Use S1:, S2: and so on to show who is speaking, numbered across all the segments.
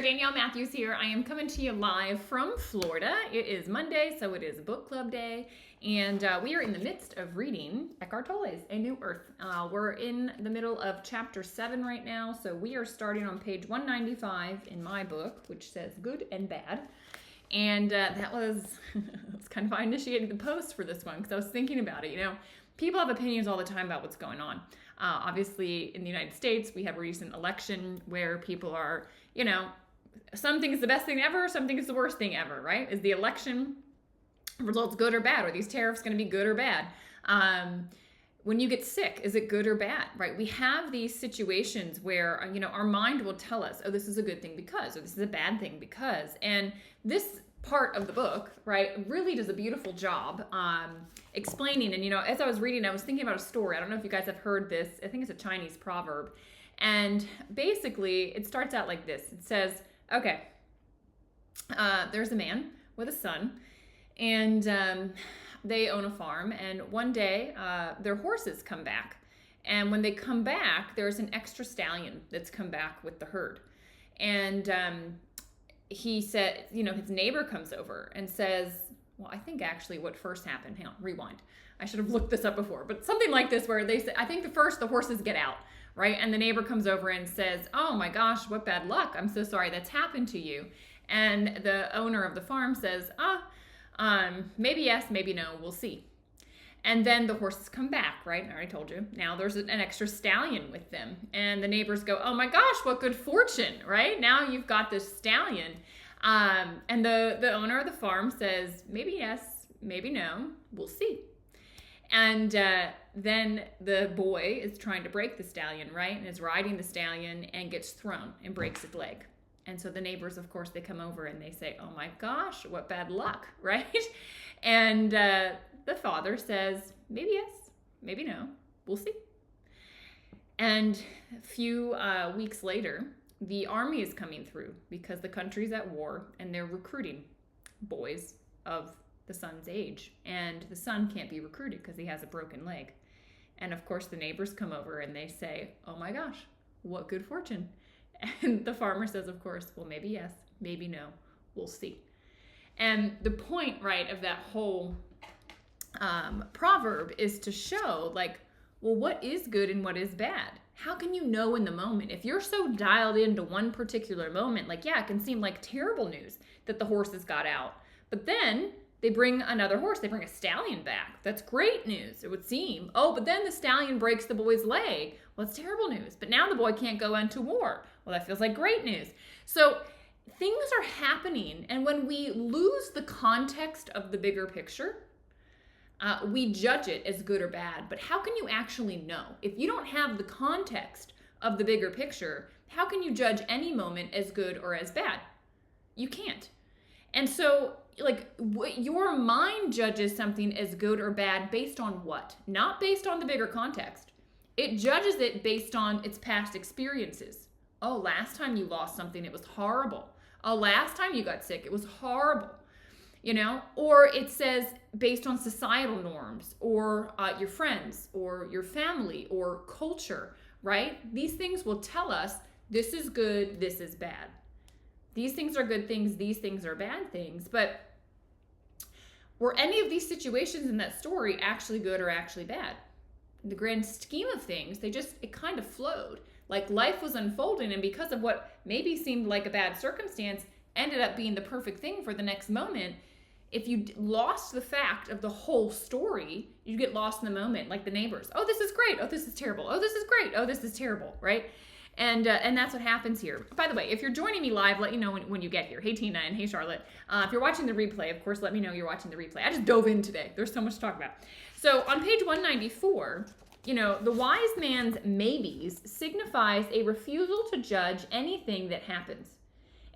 S1: Danielle Matthews here. I am coming to you live from Florida. It is Monday, so it is book club day, and we are in the midst of reading Eckhart Tolle's A New Earth. We're in the middle of chapter 7 right now, so we are starting on page 195 in my book, which says Good and Bad. And that was, it's kind of why I initiated the post for this one, because I was thinking about it. You know, people have opinions all the time about what's going on. Obviously, in the United States, we have a recent election where people are, you know, some think it's the best thing ever, some think it's the worst thing ever, right? Is the election results good or bad? Are these tariffs going to be good or bad? When you get sick, is it good or bad, right? We have these situations where, you know, our mind will tell us, oh, this is a good thing because, or this is a bad thing because. And this part of the book, right, really does a beautiful job explaining. And, you know, as I was reading, I was thinking about a story. I don't know if you guys have heard this. I think it's a Chinese proverb. And basically, it starts out like this. It says, okay, there's a man with a son, and they own a farm. And one day, their horses come back. And when they come back, there's an extra stallion that's come back with the herd. And he said, you know, his neighbor comes over and says, well, I think actually what first happened, hang on, rewind. I should have looked this up before, but something like this where they say, I think the horses get out, right? And the neighbor comes over and says, oh my gosh, what bad luck. I'm so sorry that's happened to you. And the owner of the farm says, maybe yes, maybe no, we'll see. And then the horses come back, right? I already told you. Now there's an extra stallion with them. And the neighbors go, oh my gosh, what good fortune, right? Now you've got this stallion. And the owner of the farm says, maybe yes, maybe no, we'll see. And then the boy is trying to break the stallion, right? And is riding the stallion and gets thrown and breaks his leg. And so the neighbors, of course, they come over and they say, oh my gosh, what bad luck, right? And the father says, maybe yes, maybe no, we'll see. And a few weeks later, the army is coming through because the country's at war and they're recruiting boys of the son's age. And the son can't be recruited because he has a broken leg. And of course, the neighbors come over and they say, oh my gosh, what good fortune. And the farmer says, of course, well, maybe yes, maybe no, we'll see. And the point, right, of that whole proverb is to show, like, well, what is good and what is bad? How can you know in the moment? If you're so dialed into one particular moment, like, yeah, it can seem like terrible news that the horses got out. But then they bring another horse. They bring a stallion back. That's great news, it would seem. Oh, but then the stallion breaks the boy's leg. Well, it's terrible news. But now the boy can't go into war. Well, that feels like great news. So things are happening. And when we lose the context of the bigger picture, we judge it as good or bad. But how can you actually know? If you don't have the context of the bigger picture, how can you judge any moment as good or as bad? You can't. And so, like, your mind judges something as good or bad based on what? Not based on the bigger context. It judges it based on its past experiences. Oh, last time you lost something, it was horrible. Oh, last time you got sick, it was horrible. You know, or it says based on societal norms or your friends or your family or culture, right? These things will tell us this is good, this is bad. These things are good things, these things are bad things. But were any of these situations in that story actually good or actually bad? In the grand scheme of things, it kind of flowed. Like life was unfolding, and because of what maybe seemed like a bad circumstance, ended up being the perfect thing for the next moment. If you lost the fact of the whole story, you get lost in the moment, like the neighbors. Oh, this is great. Oh, this is terrible. Oh, this is great. Oh, this is terrible, right? And that's what happens here. By the way, if you're joining me live, let you know when you get here. Hey, Tina, and hey, Charlotte. If you're watching the replay, of course, let me know you're watching the replay. I just dove in today. There's so much to talk about. So on page 194, you know, the wise man's maybes signifies a refusal to judge anything that happens.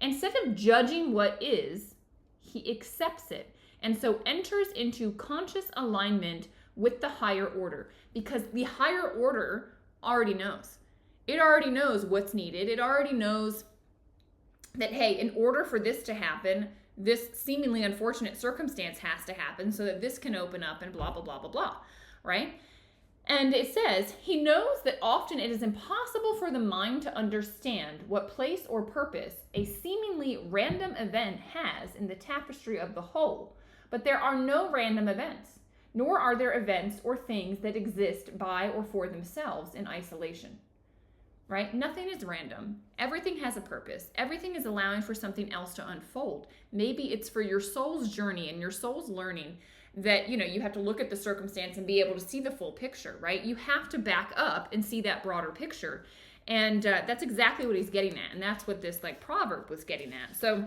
S1: Instead of judging what is, he accepts it, and so enters into conscious alignment with the higher order, because the higher order already knows. It already knows what's needed. It already knows that, hey, in order for this to happen, this seemingly unfortunate circumstance has to happen so that this can open up and blah, blah, blah, blah, blah, right? And it says, he knows that often it is impossible for the mind to understand what place or purpose a seemingly random event has in the tapestry of the whole. But there are no random events, nor are there events or things that exist by or for themselves in isolation. Right? Nothing is random. Everything has a purpose. Everything is allowing for something else to unfold. Maybe it's for your soul's journey and your soul's learning that, you have to look at the circumstance and be able to see the full picture, right? You have to back up and see that broader picture. And that's exactly what he's getting at. And that's what this proverb was getting at. So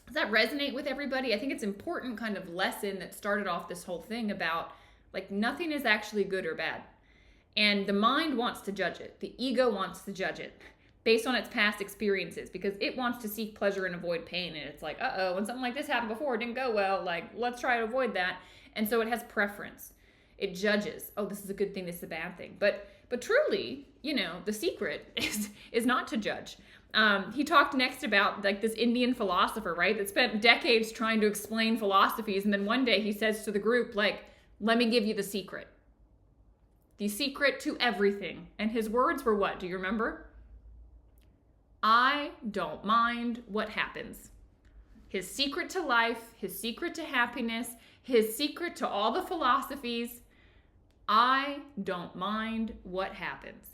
S1: does that resonate with everybody? I think it's an important kind of lesson that started off this whole thing about nothing is actually good or bad. And the mind wants to judge it. The ego wants to judge it based on its past experiences because it wants to seek pleasure and avoid pain. And it's like, when something like this happened before, it didn't go well, let's try to avoid that. And so it has preference. It judges, this is a good thing, this is a bad thing. But truly, the secret is not to judge. He talked next about this Indian philosopher, right, that spent decades trying to explain philosophies. And then one day he says to the group, let me give you the secret. The secret to everything. And his words were what? Do you remember? I don't mind what happens. His secret to life, his secret to happiness, his secret to all the philosophies. I don't mind what happens.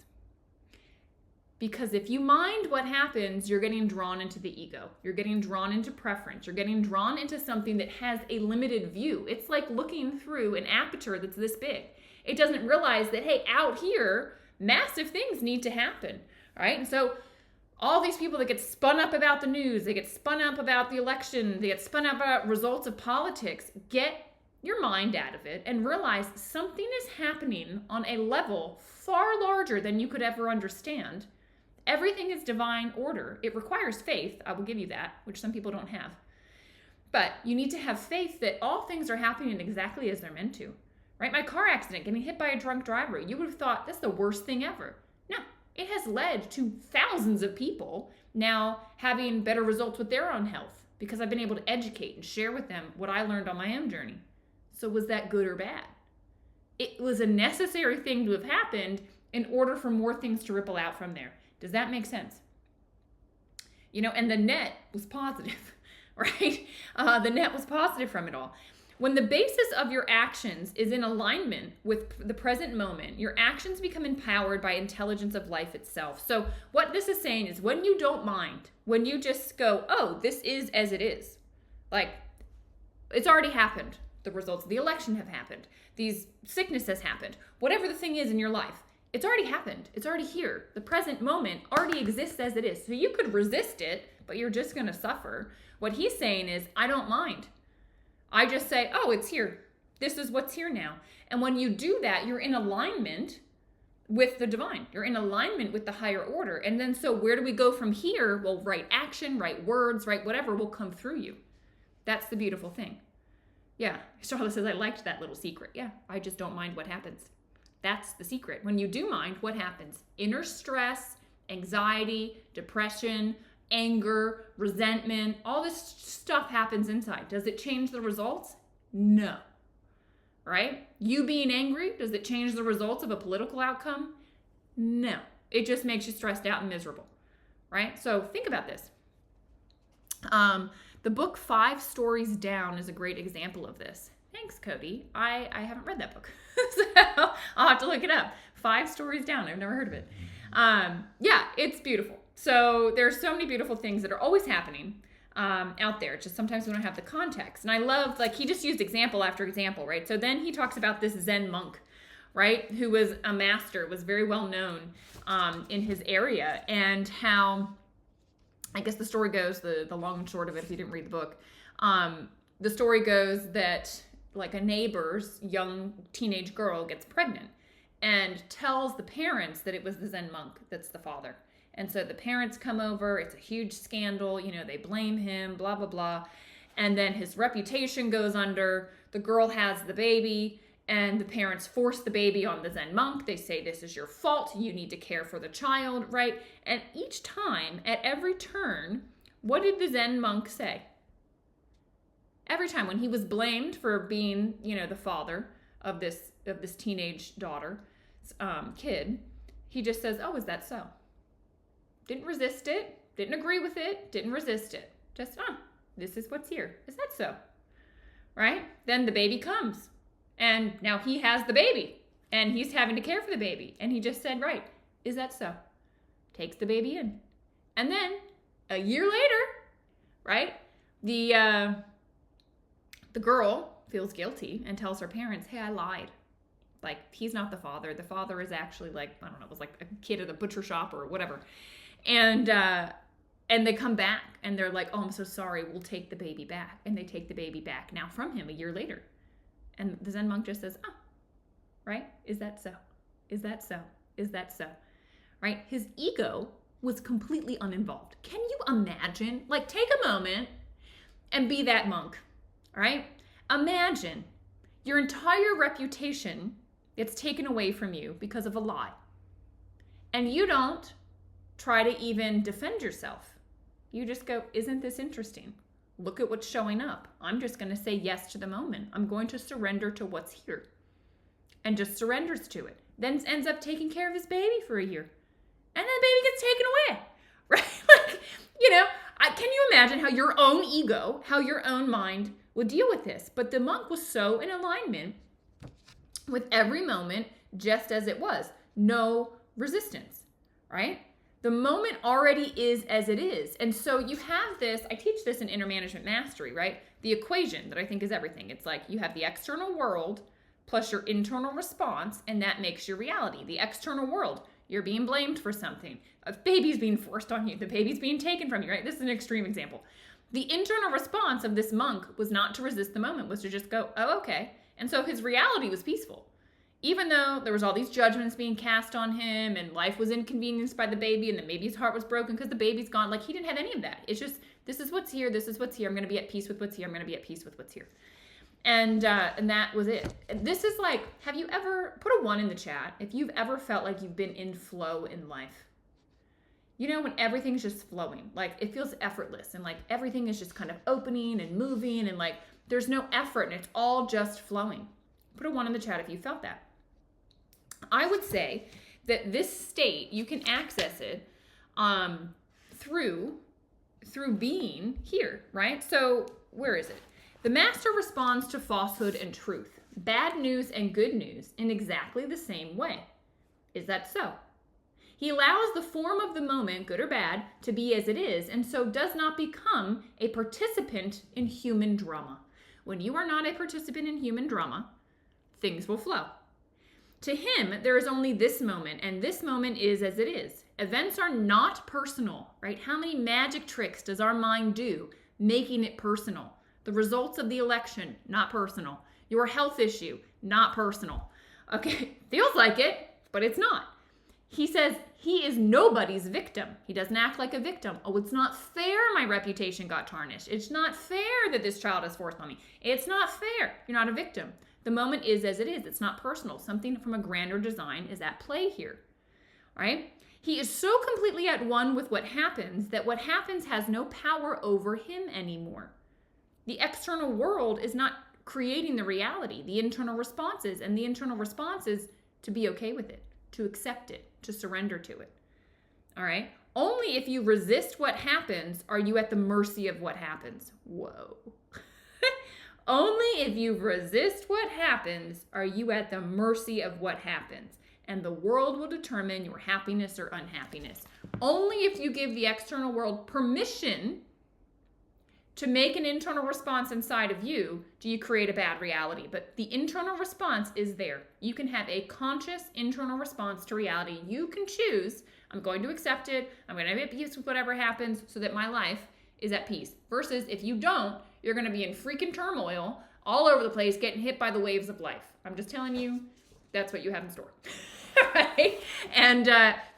S1: Because if you mind what happens, you're getting drawn into the ego. You're getting drawn into preference. You're getting drawn into something that has a limited view. It's like looking through an aperture that's this big. It doesn't realize that, hey, out here, massive things need to happen, right? And so all these people that get spun up about the news, they get spun up about the election, they get spun up about results of politics, get your mind out of it and realize something is happening on a level far larger than you could ever understand. Everything is divine order. It requires faith, I will give you that, which some people don't have. But you need to have faith that all things are happening exactly as they're meant to. Right? My car accident, getting hit by a drunk driver, you would have thought that's the worst thing ever. No, it has led to thousands of people now having better results with their own health because I've been able to educate and share with them what I learned on my own journey. So was that good or bad? It was a necessary thing to have happened in order for more things to ripple out from there. Does that make sense? And the net was positive, right? The net was positive from it all. When the basis of your actions is in alignment with the present moment, your actions become empowered by intelligence of life itself. So what this is saying is when you don't mind, when you just go, this is as it is. It's already happened. The results of the election have happened. These sickness has happened. Whatever the thing is in your life, it's already happened. It's already here. The present moment already exists as it is. So you could resist it, but you're just going to suffer. What he's saying is, I don't mind. I just say, it's here. This is what's here now. And when you do that, you're in alignment with the divine. You're in alignment with the higher order. And then so where do we go from here? Well, right action, right words, right whatever will come through you. That's the beautiful thing. Yeah, Charlotte says, I liked that little secret. Yeah, I just don't mind what happens. That's the secret. When you do mind, what happens? Inner stress, anxiety, depression, anger, resentment, all this stuff happens inside. Does it change the results? No. Right? You being angry, does it change the results of a political outcome? No. It just makes you stressed out and miserable. Right? So think about this. The book 5 Stories Down is a great example of this. Thanks, Cody. I haven't read that book. So I'll have to look it up. 5 Stories Down. I've never heard of it. Yeah, it's beautiful. So there's so many beautiful things that are always happening out there. Just sometimes we don't have the context. And I love, he just used example after example, right? So then he talks about this Zen monk, right? Who was a master, was very well known in his area, and how, I guess the story goes, the long and short of it, if you didn't read the book, the story goes that a neighbor's young teenage girl gets pregnant and tells the parents that it was the Zen monk that's the father. And so the parents come over, it's a huge scandal, they blame him, blah, blah, blah. And then his reputation goes under, the girl has the baby, and the parents force the baby on the Zen monk. They say, this is your fault, you need to care for the child, right? And each time, at every turn, what did the Zen monk say? Every time when he was blamed for being, the father of this this teenage daughter, kid, he just says, "Oh, is that so?" Didn't resist it, didn't agree with it, didn't resist it. Just, this is what's here. Is that so? Right? Then the baby comes, and now he has the baby, and he's having to care for the baby. And he just said, right, is that so? Takes the baby in. And then a year later, right, the girl feels guilty and tells her parents, hey, I lied. Like, he's not the father. The father is actually like, I don't know, it was like a kid at a butcher shop or whatever. And they come back and they're like, oh, I'm so sorry. We'll take the baby back. And they take the baby back now from him a year later. And the Zen monk just says, oh, right? Is that so? Is that so? Is that so? Right? His ego was completely uninvolved. Can you imagine? Like, take a moment and be that monk, all right? Imagine your entire reputation gets taken away from you because of a lie. And you don't try to even defend yourself. You just go, isn't this interesting? Look at what's showing up. I'm just going to say yes to the moment. I'm going to surrender to what's here. And just surrenders to it. Then ends up taking care of his baby for a year. And then the baby gets taken away. Right? Like, can you imagine how your own ego, how your own mind would deal with this? But the monk was so in alignment with every moment just as it was. No resistance, right? The moment already is as it is. And so you have this, I teach this in Inner Management Mastery, right? The equation that I think is everything. It's like you have the external world plus your internal response, and that makes your reality. The external world, you're being blamed for something. A baby's being forced on you. The baby's being taken from you, right? This is an extreme example. The internal response of this monk was not to resist the moment, was to just go, oh, okay. And so his reality was peaceful. Even though there was all these judgments being cast on him and life was inconvenienced by the baby and the baby's heart was broken because the baby's gone, like he didn't have any of that. It's just, this is what's here, this is what's here. I'm going to be at peace with what's here. I'm going to be at peace with what's here. And that was it. This is like, have you ever, put a 1 in the chat, if you've ever felt like you've been in flow in life. When everything's just flowing, like it feels effortless and like everything is just kind of opening and moving and like there's no effort and it's all just flowing. Put a 1 in the chat if you felt that. I would say that this state, you can access it through being here, right? So where is it? The master responds to falsehood and truth, bad news and good news in exactly the same way. Is that so? He allows the form of the moment, good or bad, to be as it is, and so does not become a participant in human drama. When you are not a participant in human drama, things will flow. To him, there is only this moment, and this moment is as it is. Events are not personal, right? How many magic tricks does our mind do, making it personal? The results of the election, not personal. Your health issue, not personal. Okay, feels like it, but it's not. He says he is nobody's victim. He doesn't act like a victim. Oh, it's not fair my reputation got tarnished. It's not fair that this child is forced on me. It's not fair. You're not a victim. The moment is as it is. It's not personal. Something from a grander design is at play here, right? He is so completely at one with what happens that what happens has no power over him anymore. The external world is not creating the reality. The internal response is, and the internal response is to be okay with it, to accept it, to surrender to it, all right? Only if you resist what happens are you at the mercy of what happens. Whoa. Only if you resist what happens are you at the mercy of what happens. And the world will determine your happiness or unhappiness. Only if you give the external world permission to make an internal response inside of you do you create a bad reality. But the internal response is there. You can have a conscious internal response to reality. You can choose, I'm going to accept it. I'm going to be at peace with whatever happens so that my life is at peace. Versus if you don't, you're going to be in freaking turmoil all over the place, getting hit by the waves of life. I'm just telling you, that's what you have in store. Right? And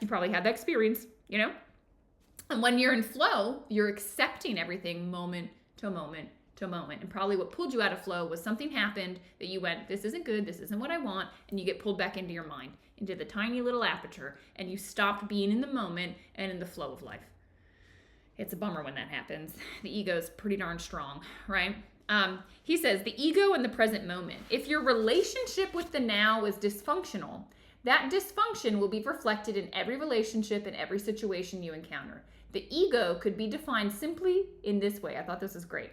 S1: you probably had that experience, And when you're in flow, you're accepting everything moment to moment to moment. And probably what pulled you out of flow was something happened that you went, this isn't good, this isn't what I want, and you get pulled back into your mind, into the tiny little aperture, and you stopped being in the moment and in the flow of life. It's a bummer when that happens. The ego's pretty darn strong, right? He says, the ego in the present moment. If your relationship with the now is dysfunctional, that dysfunction will be reflected in every relationship and every situation you encounter. The ego could be defined simply in this way. I thought this was great.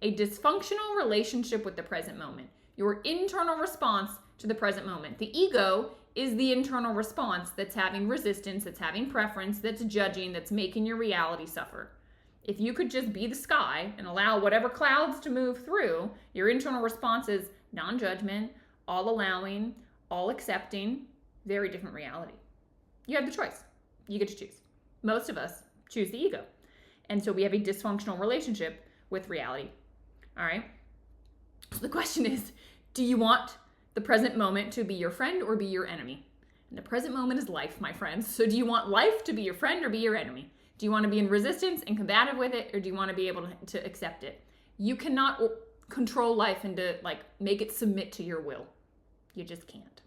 S1: A dysfunctional relationship with the present moment. Your internal response to the present moment. The ego is the internal response that's having resistance, that's having preference, that's judging, that's making your reality suffer. If you could just be the sky and allow whatever clouds to move through, your internal response is non-judgment, all allowing, all accepting, very different reality. You have the choice. You get to choose. Most of us choose the ego. And so we have a dysfunctional relationship with reality. All right? So the question is, do you want the present moment to be your friend or be your enemy? And the present moment is life, my friends. So do you want life to be your friend or be your enemy? Do you want to be in resistance and combative with it, or do you want to be able to accept it? You cannot control life and to make it submit to your will. You just can't.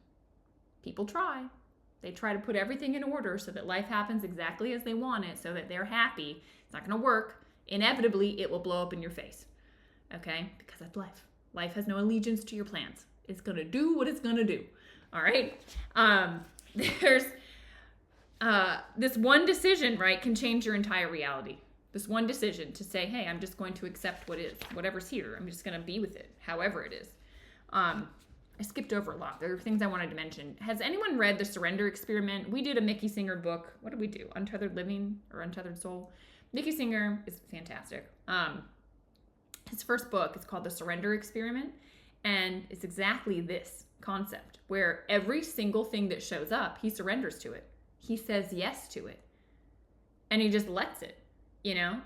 S1: People try. They try to put everything in order so that life happens exactly as they want it, so that they're happy. It's not going to work. Inevitably, it will blow up in your face. Okay? Because that's life. Life has no allegiance to your plans. It's going to do what it's going to do. All right? There's this one decision, right, can change your entire reality. This one decision to say, hey, I'm just going to accept what is, whatever's here. I'm just going to be with it, however it is. I skipped over a lot. There are things I wanted to mention. Has anyone read The Surrender Experiment? We did a Mickey Singer book. What did we do? Untethered Living or Untethered Soul? Mickey Singer is fantastic. His first book is called The Surrender Experiment, and it's exactly this concept where every single thing that shows up, he surrenders to it. He says yes to it. And he just lets it,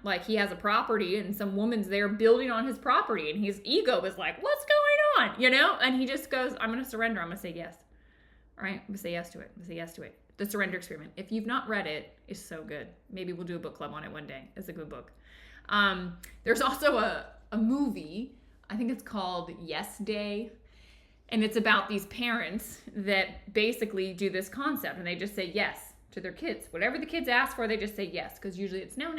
S1: like he has a property and some woman's there building on his property and his ego is like, what's going on? And he just goes, I'm going to surrender. I'm going to say yes. All right. I'm going to say yes to it. I'm going to say yes to it. The Surrender Experiment. If you've not read it, it's so good. Maybe we'll do a book club on it one day. It's a good book. There's also a movie, I think it's called Yes Day. And it's about these parents that basically do this concept and they just say yes to their kids. Whatever the kids ask for, they just say yes. Because usually it's no.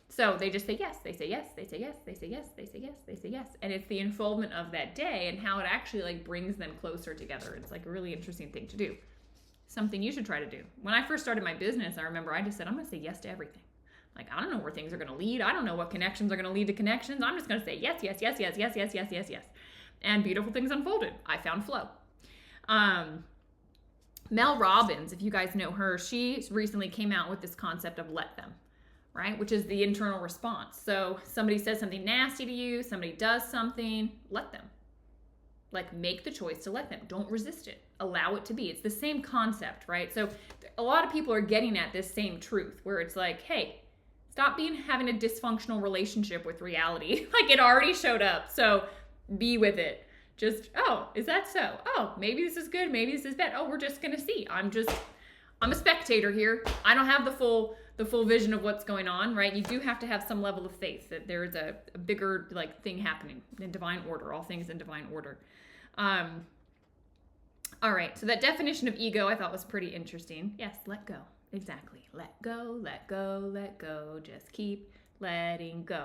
S1: So they just say yes. They say yes. They say yes. They say yes. They say yes. They say yes. And it's the unfoldment of that day and how it actually brings them closer together. It's a really interesting thing to do. Something you should try to do. When I first started my business, I remember I just said, I'm going to say yes to everything. I don't know where things are going to lead. I don't know what connections are going to lead to connections. I'm just going to say yes, yes, yes, yes, yes, yes, yes, yes, yes. And beautiful things unfolded. I found flow. Mel Robbins, if you guys know her, she recently came out with this concept of let them, right? Which is the internal response. So somebody says something nasty to you, somebody does something, let them. Make the choice to let them. Don't resist it. Allow it to be. It's the same concept, right? So a lot of people are getting at this same truth where it's hey, stop having a dysfunctional relationship with reality. It already showed up. So be with it. Just, oh, is that so? Oh, maybe this is good. Maybe this is bad. Oh, we're just going to see. I'm a spectator here. I don't have the full vision of what's going on, right? You do have to have some level of faith that there is a bigger thing happening in divine order, all things in divine order. All right. So that definition of ego I thought was pretty interesting. Yes. Let go. Exactly. Let go, let go, let go. Just keep letting go.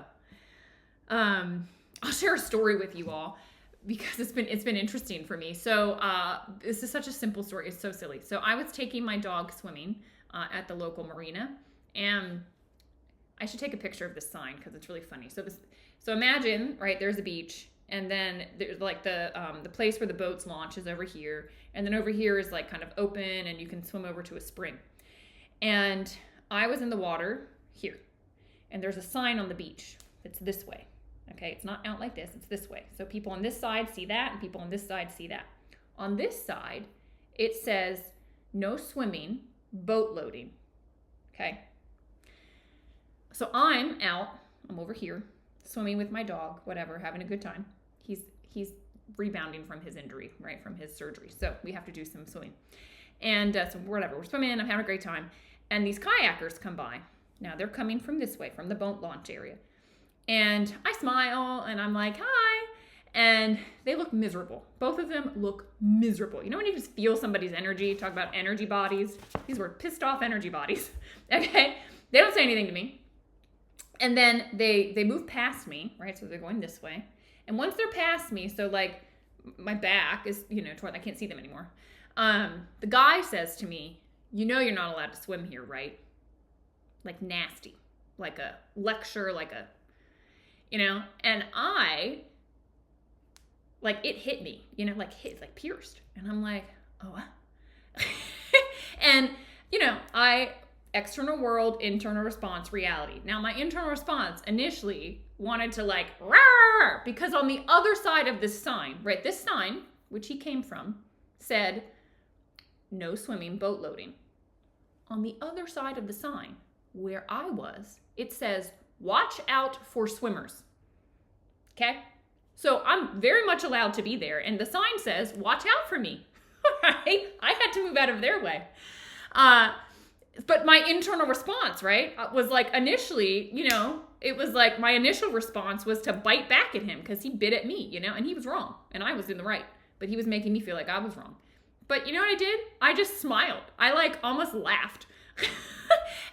S1: I'll share a story with you all because it's been interesting for me. So this is such a simple story. It's so silly. So I was taking my dog swimming at the local marina, and I should take a picture of this sign because it's really funny. So imagine, right, there's a beach, and then there's the place where the boats launch is over here, and then over here is kind of open, and you can swim over to a spring. And I was in the water here, and there's a sign on the beach that's this way. Okay, it's not out like this, it's this way. So people on this side see that, and people on this side see that. On this side, it says, no swimming, boat loading. Okay. So I'm over here, swimming with my dog, whatever, having a good time. He's rebounding from his injury, right, from his surgery. So we have to do some swimming. And so whatever, we're swimming, I'm having a great time. And these kayakers come by. Now they're coming from this way, from the boat launch area. And I smile and I'm like, hi. And they look miserable. Both of them look miserable. You know when you just feel somebody's energy, talk about energy bodies? These were pissed off energy bodies. Okay? They don't say anything to me. And then they move past me, right? So they're going this way. And once they're past me, so like my back is, toward, I can't see them anymore. The guy says to me, you're not allowed to swim here, right? Like nasty, like a lecture, like a, and I, like it hit me, like pierced. And I'm like, oh, and, external world, internal response, reality. Now, my internal response initially wanted to like, roar, because on the other side of this sign, right, this sign, which he came from, said, no swimming, boat loading. On the other side of the sign, where I was, it says, watch out for swimmers. Okay? So I'm very much allowed to be there. And the sign says, watch out for me. Right? I had to move out of their way. But my internal response, right, was like initially, it was like my initial response was to bite back at him because he bit at me, and he was wrong and I was in the right. But he was making me feel like I was wrong. But you know what I did? I just smiled. I like almost laughed.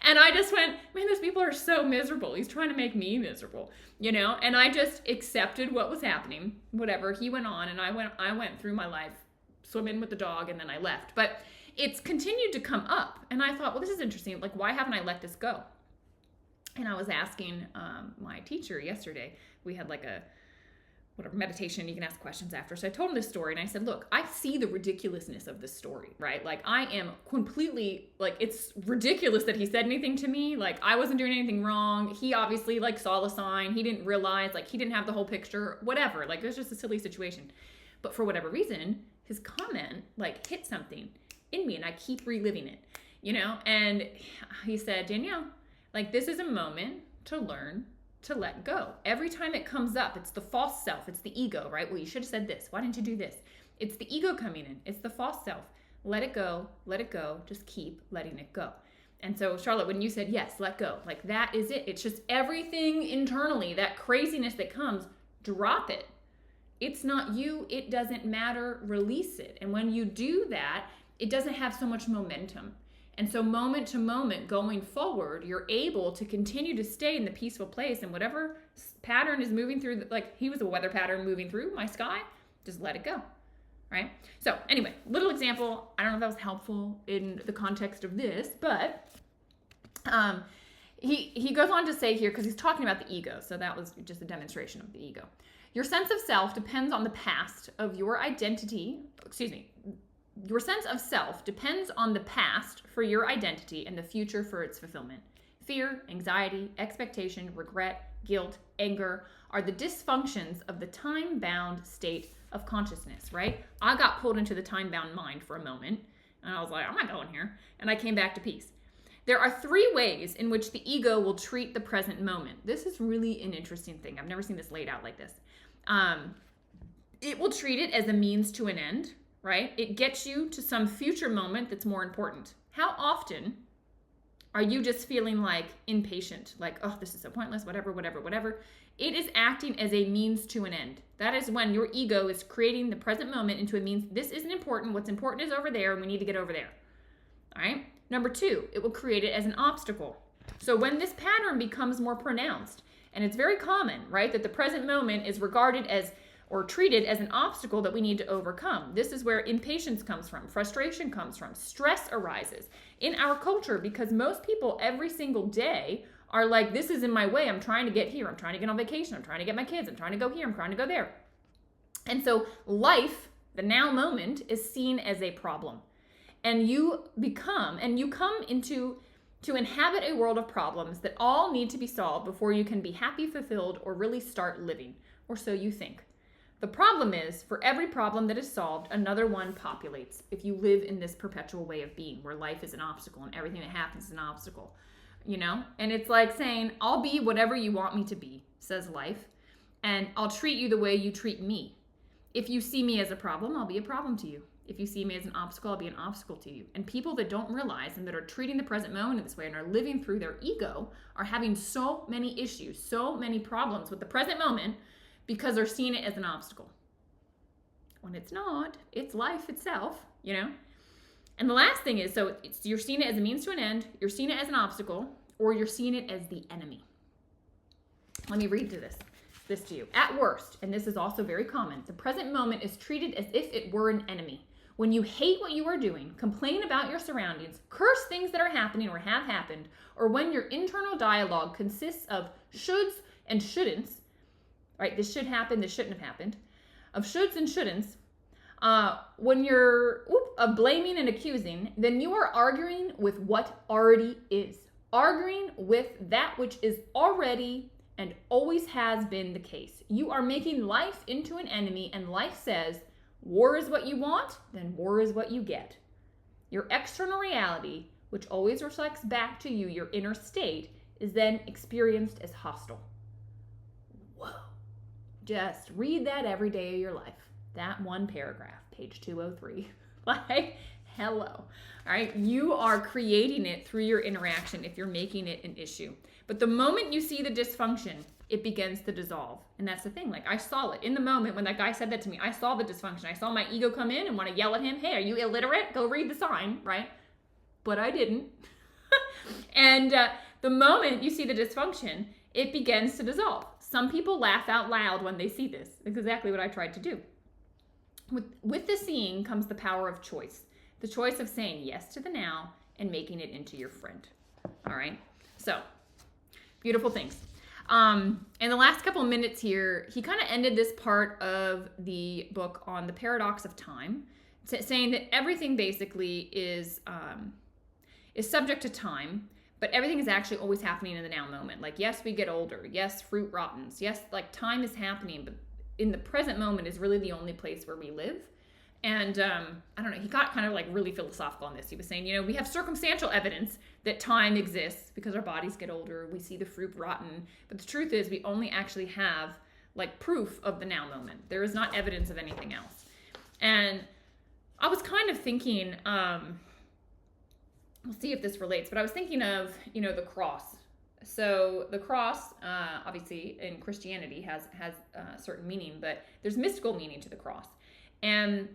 S1: And I just went, man, those people are so miserable. He's trying to make me miserable, and I just accepted what was happening, whatever. He went on and I went through my life swimming with the dog and then I left. But it's continued to come up. And I thought, well, this is interesting. Like, why haven't I let this go? And I was asking my teacher yesterday. We had like a meditation. You can ask questions after. So I told him this story and I said, look, I see the ridiculousness of this story, right? Like I am completely like, it's ridiculous that he said anything to me. Like I wasn't doing anything wrong. He obviously like saw the sign. He didn't realize, like he didn't have the whole picture, whatever. Like it was just a silly situation. But for whatever reason, his comment like hit something in me and I keep reliving it, and he said, Danielle, like this is a moment to learn to let go. Every time it comes up, it's the false self, it's the ego, right? Well, you should have said this. Why didn't you do this? It's the ego coming in. It's the false self. Let it go, just keep letting it go. And so Charlotte, when you said, yes, let go, like that is it. It's just everything internally, that craziness that comes, drop it. It's not you, it doesn't matter, release it. And when you do that, it doesn't have so much momentum. And so moment to moment going forward, you're able to continue to stay in the peaceful place and whatever pattern is moving through, like he was a weather pattern moving through my sky, just let it go, right? So anyway, little example. I don't know if that was helpful in the context of this, but he goes on to say here, because he's talking about the ego. So that was just a demonstration of the ego. Your sense of self depends on the past of your identity, Your sense of self depends on the past for your identity and the future for its fulfillment. Fear, anxiety, expectation, regret, guilt, anger are the dysfunctions of the time-bound state of consciousness, right? I got pulled into the time-bound mind for a moment, and I was like, I'm not going here. And I came back to peace. There are 3 ways in which the ego will treat the present moment. This is really an interesting thing. I've never seen this laid out like this. It will treat it as a means to an end, right? It gets you to some future moment that's more important. How often are you just feeling like impatient, like, oh, this is so pointless, whatever. It is acting as a means to an end. That is when your ego is creating the present moment into a means, this isn't important, what's important is over there, and we need to get over there. All right? Number 2, it will create it as an obstacle. So when this pattern becomes more pronounced, and it's very common, right, that the present moment is regarded as or treated as an obstacle that we need to overcome. This is where impatience comes from, frustration comes from, stress arises in our culture because most people every single day are like, this is in my way, I'm trying to get here, I'm trying to get on vacation, I'm trying to get my kids, I'm trying to go here, I'm trying to go there. And so life, the now moment, is seen as a problem. And you come to inhabit a world of problems that all need to be solved before you can be happy, fulfilled, or really start living, or so you think. The problem is, for every problem that is solved, another one populates if you live in this perpetual way of being where life is an obstacle and everything that happens is an obstacle, And it's like saying, I'll be whatever you want me to be, says life, and I'll treat you the way you treat me. If you see me as a problem, I'll be a problem to you. If you see me as an obstacle, I'll be an obstacle to you. And people that don't realize and that are treating the present moment in this way and are living through their ego are having so many issues, so many problems with the present moment because they're seeing it as an obstacle. When it's not, it's life itself, And the last thing is, so you're seeing it as a means to an end, you're seeing it as an obstacle, or you're seeing it as the enemy. Let me read this to you. At worst, and this is also very common, the present moment is treated as if it were an enemy. When you hate what you are doing, complain about your surroundings, curse things that are happening or have happened, or when your internal dialogue consists of shoulds and shouldn'ts, right? This should happen, this shouldn't have happened, of shoulds and shouldn'ts, when you're of blaming and accusing, then you are arguing with what already is. Arguing with that which is already and always has been the case. You are making life into an enemy, and life says, war is what you want, then war is what you get. Your external reality, which always reflects back to you your inner state, is then experienced as hostile. Whoa. Just read that every day of your life. That one paragraph, page 203. Like, hello. All right, you are creating it through your interaction if you're making it an issue. But the moment you see the dysfunction, it begins to dissolve. And that's the thing. Like, I saw it in the moment when that guy said that to me. I saw the dysfunction. I saw my ego come in and want to yell at him. Hey, are you illiterate? Go read the sign, right? But I didn't. And the moment you see the dysfunction, it begins to dissolve. Some people laugh out loud when they see this. That's exactly what I tried to do. With the seeing comes the power of choice. The choice of saying yes to the now and making it into your friend. All right? So, beautiful things. In the last couple of minutes here, he kind of ended this part of the book on the paradox of time, saying that everything basically is subject to time, but everything is actually always happening in the now moment. Like, yes, we get older. Yes, fruit rottens. Yes, like time is happening, but in the present moment is really the only place where we live. And I don't know, he got kind of like really philosophical on this. He was saying, we have circumstantial evidence that time exists because our bodies get older, we see the fruit rotten. But the truth is we only actually have like proof of the now moment. There is not evidence of anything else. And I was kind of thinking, we'll see if this relates, but I was thinking of, the cross. So the cross, obviously in Christianity has a certain meaning, but there's mystical meaning to the cross. And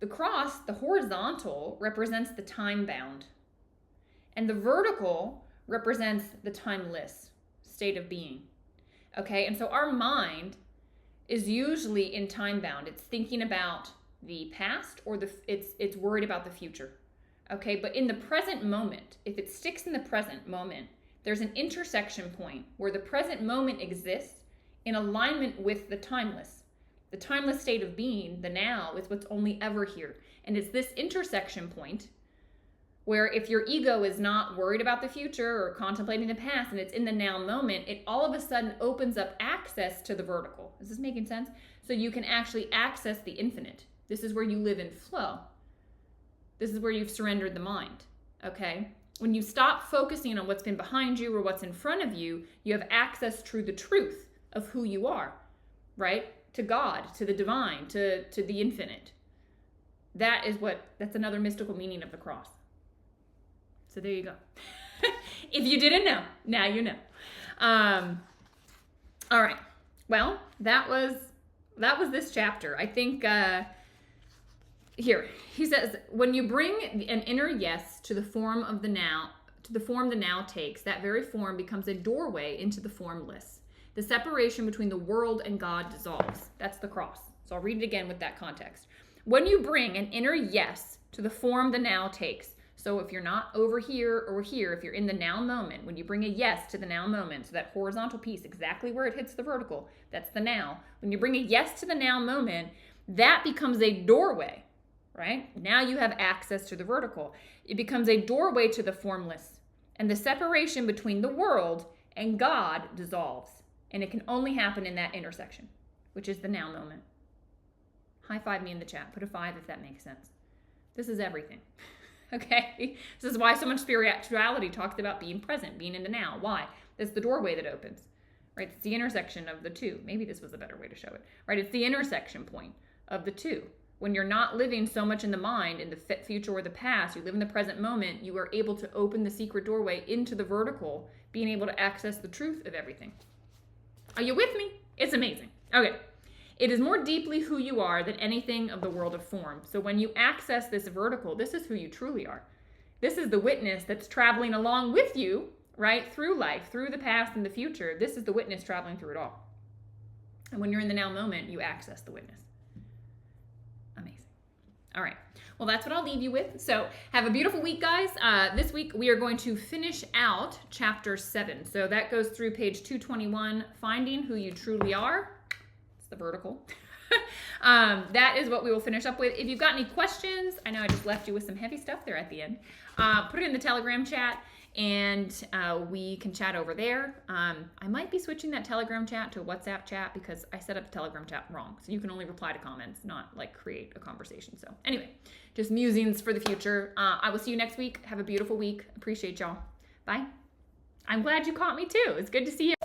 S1: the cross, the horizontal, represents the time bound. And the vertical represents the timeless state of being. Okay, and so our mind is usually in time bound. It's thinking about the past or it's worried about the future. Okay, but in the present moment, if it sticks in the present moment, there's an intersection point where the present moment exists in alignment with the timeless. The timeless state of being, the now, is what's only ever here. And it's this intersection point where if your ego is not worried about the future or contemplating the past and it's in the now moment, it all of a sudden opens up access to the vertical. Is this making sense? So you can actually access the infinite. This is where you live in flow. This is where you've surrendered the mind, okay? When you stop focusing on what's been behind you or what's in front of you, you have access to the truth of who you are, right? To God, to the divine, to the infinite. That's another mystical meaning of the cross. So there you go. If you didn't know, now you know. All right. Well, that was this chapter. I think here he says, when you bring an inner yes to the form of the now, to the form the now takes, that very form becomes a doorway into the formless. The separation between the world and God dissolves. That's the cross. So I'll read it again with that context. When you bring an inner yes to the form the now takes, so if you're not over here or here, if you're in the now moment, when you bring a yes to the now moment, so that horizontal piece, exactly where it hits the vertical, that's the now. When you bring a yes to the now moment, that becomes a doorway, right? Now you have access to the vertical. It becomes a doorway to the formless. And the separation between the world and God dissolves. And it can only happen in that intersection, which is the now moment. High five me in the chat. Put a 5 if that makes sense. This is everything. Okay? This is why so much spirituality talks about being present, being in the now. Why? It's the doorway that opens, right? It's the intersection of the two. Maybe this was a better way to show it, right? It's the intersection point of the two. When you're not living so much in the mind, in the future or the past, you live in the present moment, you are able to open the secret doorway into the vertical, being able to access the truth of everything. Are you with me? It's amazing. Okay. It is more deeply who you are than anything of the world of form. So when you access this vertical, this is who you truly are. This is the witness that's traveling along with you, right? Through life, through the past and the future. This is the witness traveling through it all. And when you're in the now moment, you access the witness. Amazing. All right. Well, that's what I'll leave you with. So have a beautiful week, guys. This week, we are going to finish out chapter 7. So that goes through page 221, Finding Who You Truly Are. It's the vertical. That is what we will finish up with. If you've got any questions, I know I just left you with some heavy stuff there at the end. Put it in the Telegram chat, and we can chat over there. I might be switching that Telegram chat to a WhatsApp chat because I set up the Telegram chat wrong. So you can only reply to comments, not like create a conversation. So anyway, just musings for the future. I will see you next week. Have a beautiful week. Appreciate y'all. Bye. I'm glad you caught me too. It's good to see you.